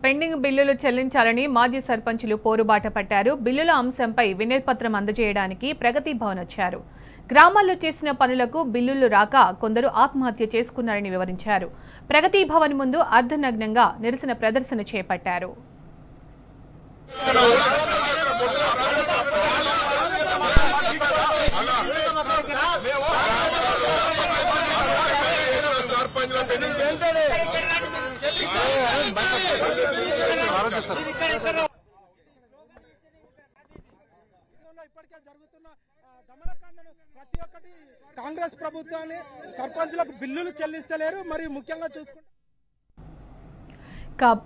Pending బిల్లులు చెల్లించాలని మాజీ సర్పంచులు పోరుబాట పట్టారు. బిల్లుల అంశంపై వినతిపత్రం అందజేయడానికి ప్రగతి భవన్ వచ్చారు. గ్రామాల్లో చేసిన పనులకు బిల్లులు రాక కొందరు ఆత్మహత్య చేసుకున్నారని వివరించారు. ప్రగతి భవన్ ముందు అర్ధనగ్నంగా నిరసన ప్రదర్శన చేపట్టారు. ఇప్పటికే జరుగుతున్న దమనకాండను ప్రతి ఒక్కటి కాంగ్రెస్ ప్రభుత్వాన్ని సర్పంచులకు బిల్లులు చెల్లిస్తలేరు. మరియు ముఖ్యంగా చూసుకుంటే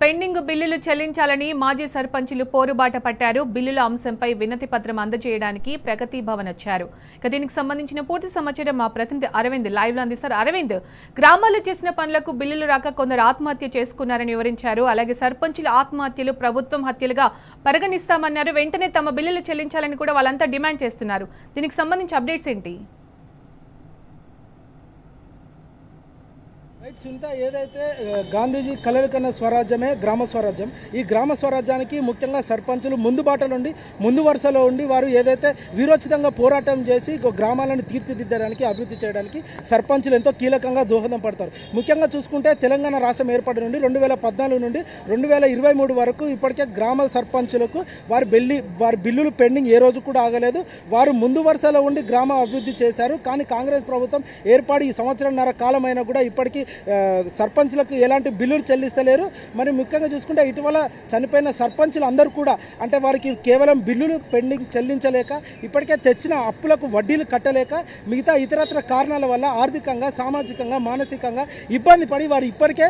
పెండింగ్ బిల్లులు చెల్లించాలని మాజీ సర్పంచులు పోరుబాట పట్టారు. బిల్లుల అంశంపై వినతి పత్రం అందజేయడానికి ప్రగతి భవన్ వచ్చారు. దీనికి సంబంధించిన పూర్తి సమాచారం మా ప్రతినిధి అరవింద్ లైవ్ లో అందిస్తారు. అరవింద్, గ్రామాల్లో చేసిన పనులకు బిల్లులు రాక కొందరు ఆత్మహత్య చేసుకున్నారని వివరించారు. అలాగే సర్పంచుల ఆత్మహత్యలు ప్రభుత్వం హత్యలుగా పరిగణిస్తామన్నారు. వెంటనే తమ బిల్లులు చెల్లించాలని కూడా వాళ్ళంతా డిమాండ్ చేస్తున్నారు. దీనికి సంబంధించి అప్డేట్స్ ఏంటి? సునీత, ఏదైతే గాంధీజీ కలలు కన్న స్వరాజ్యమే గ్రామ స్వరాజ్యం. ఈ గ్రామ స్వరాజ్యానికి ముఖ్యంగా సర్పంచులు ముందు బాటలుండి ముందు వరుసలో ఉండి వారు ఏదైతే వీరోచితంగా పోరాటం చేసి గ్రామాలను తీర్చిదిద్దడానికి అభివృద్ధి చేయడానికి సర్పంచులు ఎంతో కీలకంగా దోహదం పడతారు. ముఖ్యంగా చూసుకుంటే తెలంగాణ రాష్ట్రం ఏర్పడి నుండి 2014 నుండి 2023 వరకు ఇప్పటికే గ్రామ సర్పంచులకు వారి బిల్లులు పెండింగ్ ఏ రోజు కూడా ఆగలేదు. వారు ముందు వరుసలో ఉండి గ్రామ అభివృద్ధి చేశారు. కానీ కాంగ్రెస్ ప్రభుత్వం ఏర్పడి ఈ సంవత్సరంన్నర కాలమైనా కూడా ఇప్పటికీ సర్పంచులకు ఎలాంటి బిల్లులు చెల్లిస్తలేరు. మరి ముఖ్యంగా చూసుకుంటే ఇటీవల చనిపోయిన సర్పంచులు అందరూ కూడా అంటే వారికి కేవలం బిల్లులు పెండింగ్ చెల్లించలేక ఇప్పటికే తెచ్చిన అప్పులకు వడ్డీలు కట్టలేక మిగతా ఇతరత్ర కారణాల వల్ల ఆర్థికంగా సామాజికంగా మానసికంగా ఇబ్బంది పడి వారు ఇప్పటికే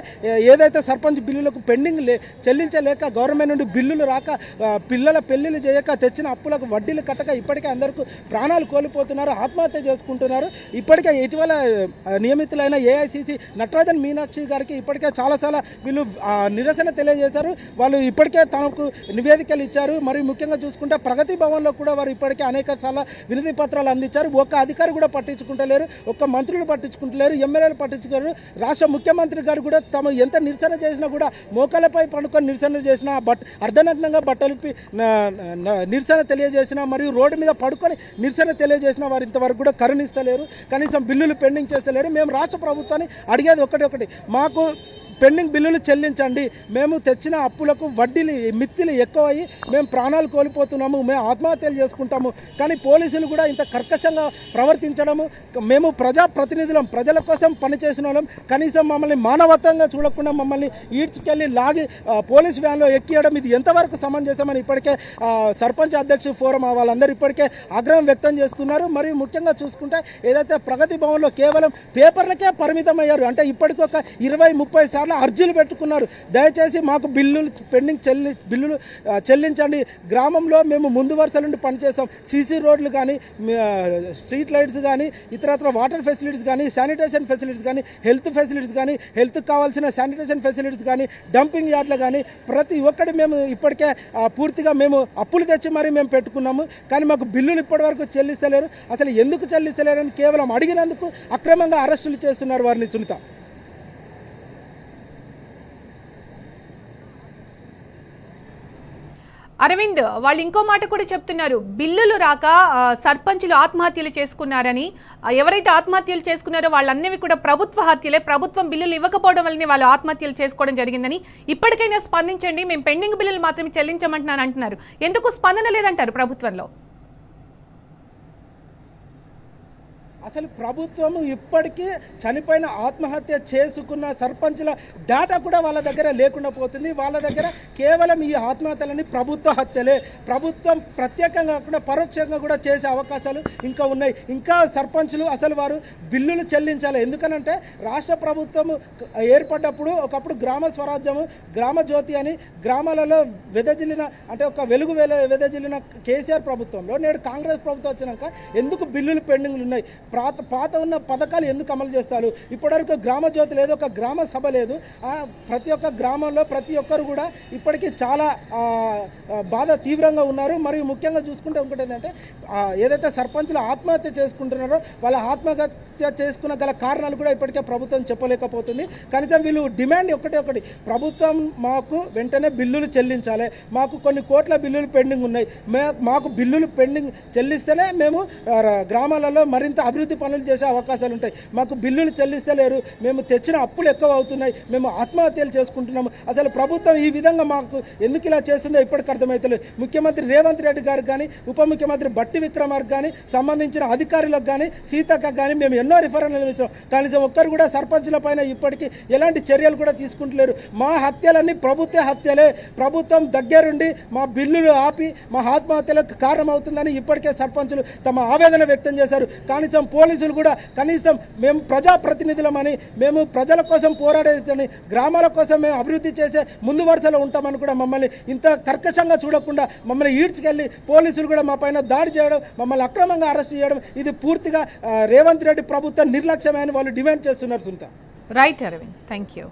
ఏదైతే సర్పంచ్ బిల్లులకు పెండింగ్ చెల్లించలేక గవర్నమెంట్ నుండి బిల్లులు రాక పిల్లల పెళ్లిళ్ళు చేయక తెచ్చిన అప్పులకు వడ్డీలు కట్టక ఇప్పటికే అందరికీ ప్రాణాలు కోల్పోతున్నారు, ఆత్మహత్య చేసుకుంటున్నారు. ఇప్పటికే ఇటీవల నియమితులైన ఏఐసిసి నటరాజన్ మీనాక్షి గారికి ఇప్పటికే చాలా వీళ్ళు నిరసన తెలియజేశారు. వాళ్ళు ఇప్పటికే తనకు నివేదికలు ఇచ్చారు. మరియు ముఖ్యంగా చూసుకుంటే ప్రగతి భవన్లో కూడా వారు ఇప్పటికే అనేక సార్లు వినతి పత్రాలు అందించారు. ఒక్క అధికారి కూడా పట్టించుకుంటలేరు, ఒక్క మంత్రులు పట్టించుకుంటలేరు, ఎమ్మెల్యేలు పట్టించుకోలేరు. రాష్ట్ర ముఖ్యమంత్రి గారు కూడా తమ ఎంత నిరసన చేసినా కూడా మోకాలపై పండుకొని నిరసన చేసినా అర్ధనగ్నంగా బట్టలిపి నిరసన తెలియజేసినా మరియు రోడ్డు మీద పడుకొని నిరసన తెలియజేసిన వారు ఇంతవరకు కూడా కరుణిస్తలేరు. కనీసం బిల్లులు పెండింగ్ చేస్తలేరు. మేము రాష్ట్ర ప్రభుత్వాన్ని అడిగేది ఒకటి మాకు పెండింగ్ బిల్లులు చెల్లించండి. మేము తెచ్చిన అప్పులకు వడ్డీలు మిత్తిలు ఎక్కువయ్యి మేము ప్రాణాలు కోల్పోతున్నాము, మేము ఆత్మహత్యలు చేసుకుంటాము. కానీ పోలీసులు కూడా ఇంత కర్కశంగా ప్రవర్తించడము, మేము ప్రజాప్రతినిధులం, ప్రజల కోసం పనిచేసిన వాళ్ళం, కనీసం మమ్మల్ని మానవత్వంగా చూడకుండా మమ్మల్ని ఈడ్చుకెళ్ళి లాగి పోలీస్ వ్యాన్లో ఎక్కియడం ఇది ఎంతవరకు సమంజసమని ఇప్పటికే సర్పంచ్ అధ్యక్ష ఫోరం వాళ్ళందరూ ఇప్పటికే ఆగ్రహం వ్యక్తం చేస్తున్నారు. మరియు ముఖ్యంగా చూసుకుంటే ఏదైతే ప్రగతి భవన్లో కేవలం పేపర్లకే పరిమితమయ్యారు. అంటే ఇప్పటికి ఒక 20-30 సార్లు అర్జీలు పెట్టుకున్నారు. దయచేసి మాకు బిల్లులు పెండింగ్ చెల్లించండి. గ్రామంలో మేము ముందు వరుస నుండి పనిచేస్తాం. సీసీ రోడ్లు కానీ, స్ట్రీట్ లైట్స్ కానీ, ఇతరత్ర వాటర్ ఫెసిలిటీస్ కానీ, శానిటేషన్ ఫెసిలిటీస్ కానీ, హెల్త్ ఫెసిలిటీస్ కానీ, హెల్త్కి కావాల్సిన శానిటేషన్ ఫెసిలిటీస్ కానీ, డంపింగ్ యార్డ్లు కానీ ప్రతి ఒక్కటి మేము ఇప్పటికే పూర్తిగా మేము అప్పులు తెచ్చి మరీ మేము పెట్టుకున్నాము. కానీ మాకు బిల్లులు ఇప్పటివరకు చెల్లిస్తలేరు. అసలు ఎందుకు చెల్లిస్తలేరని కేవలం అడిగినందుకు అక్రమంగా అరెస్టులు చేస్తున్నారు వారిని. సునీత, అరవింద్, వాళ్ళు ఇంకో మాట కూడా చెప్తున్నారు. బిల్లులు రాక సర్పంచులు ఆత్మహత్యలు చేసుకున్నారని. ఎవరైతే ఆత్మహత్యలు చేసుకున్నారో వాళ్ళన్నవి కూడా ప్రభుత్వ హత్యలే, ప్రభుత్వం బిల్లులు ఇవ్వకపోవడం వల్లనే వాళ్ళు ఆత్మహత్యలు చేసుకోవడం జరిగిందని. ఇప్పటికైనా స్పందించండి, మేము పెండింగ్ బిల్లులు మాత్రమే చెల్లించమంటున్నాను అంటున్నారు. ఎందుకు స్పందన లేదంటారు ప్రభుత్వంలో? అసలు ప్రభుత్వము ఇప్పటికీ చనిపోయిన ఆత్మహత్య చేసుకున్న సర్పంచుల డేటా కూడా వాళ్ళ దగ్గర లేకుండా పోతుంది. వాళ్ళ దగ్గర కేవలం ఈ ఆత్మహత్యలని ప్రభుత్వ హత్యలే. ప్రభుత్వం ప్రత్యేకంగా కాకుండా పరోక్షంగా కూడా చేసే అవకాశాలు ఇంకా ఉన్నాయి. ఇంకా సర్పంచులు అసలు వారు బిల్లులు చెల్లించాలి. ఎందుకనంటే రాష్ట్ర ప్రభుత్వం ఏర్పడ్డప్పుడు ఒకప్పుడు గ్రామ స్వరాజ్యము, గ్రామ జ్యోతి అని గ్రామాలలో వెదజిల్లిన అంటే ఒక వెలుగు వెదజిల్లిన కేసీఆర్ ప్రభుత్వంలో నేడు కాంగ్రెస్ ప్రభుత్వం వచ్చినాక ఎందుకు బిల్లులు పెండింగ్లు ఉన్నాయి? పాత ఉన్న పథకాలు ఎందుకు అమలు చేస్తారు? ఇప్పటివరకు గ్రామ జ్యోతి లేదు, ఒక గ్రామ సభ లేదు. ప్రతి ఒక్క గ్రామంలో ప్రతి ఒక్కరు కూడా ఇప్పటికీ చాలా బాధ తీవ్రంగా ఉన్నారు. మరియు ముఖ్యంగా చూసుకుంటే ఇంకోటి ఏంటంటే ఏదైతే సర్పంచులు ఆత్మహత్య చేసుకుంటున్నారో వాళ్ళ ఆత్మహత్య చేసుకున్న గల కారణాలు కూడా ఇప్పటికే ప్రభుత్వం చెప్పలేకపోతుంది. కనీసం వీళ్ళు డిమాండ్ ఒకటి ప్రభుత్వం మాకు వెంటనే బిల్లులు చెల్లించాలి, మాకు కొన్ని కోట్ల బిల్లులు పెండింగ్ ఉన్నాయి, మాకు బిల్లులు పెండింగ్ చెల్లిస్తేనే మేము గ్రామాలలో మరింత అభివృద్ధి పనులు చేసే అవకాశాలు ఉంటాయి, మాకు బిల్లులు చెల్లిస్తే లేరు, మేము తెచ్చిన అప్పులు ఎక్కువ అవుతున్నాయి, మేము ఆత్మహత్యలు చేసుకుంటున్నాము. అసలు ప్రభుత్వం ఈ విధంగా మాకు ఎందుకు ఇలా చేస్తుందో ఇప్పటికి అర్థమవుతలేదు. ముఖ్యమంత్రి రేవంత్ రెడ్డి గారికి కానీ, ఉప ముఖ్యమంత్రి బట్టి విక్రమార్కి కానీ, సంబంధించిన అధికారులకు కానీ, సీతక్క కానీ మేము ఎన్నో రిఫరెన్లు ఇచ్చాం. కనీసం ఒక్కరు కూడా సర్పంచుల పైన ఇప్పటికీ ఎలాంటి చర్యలు కూడా తీసుకుంటలేరు. మా హత్యలన్నీ ప్రభుత్వ హత్యలే, ప్రభుత్వం దగ్గరుండి మా బిల్లులు ఆపి మా ఆత్మహత్యలకు కారణమవుతుందని ఇప్పటికే సర్పంచులు తమ ఆవేదన వ్యక్తం చేశారు. కనీసం పోలీసులు కూడా కనీసం మేము ప్రజాప్రతినిధులమని, మేము ప్రజల కోసం పోరాడేదని, గ్రామాల కోసం మేము అభివృద్ధి చేసే ముందు వరుసలో ఉంటామని కూడా మమ్మల్ని ఇంత కర్కశంగా చూడకుండా మమ్మల్ని ఈడ్చుకెళ్ళి పోలీసులు కూడా మా పైన దాడి చేయడం, మమ్మల్ని అక్రమంగా అరెస్ట్ చేయడం, ఇది పూర్తిగా రేవంత్ రెడ్డి ప్రభుత్వం నిర్లక్ష్యమే అని వాళ్ళు డిమాండ్ చేస్తున్నారు. Sunitha. Right Aravind, thank you.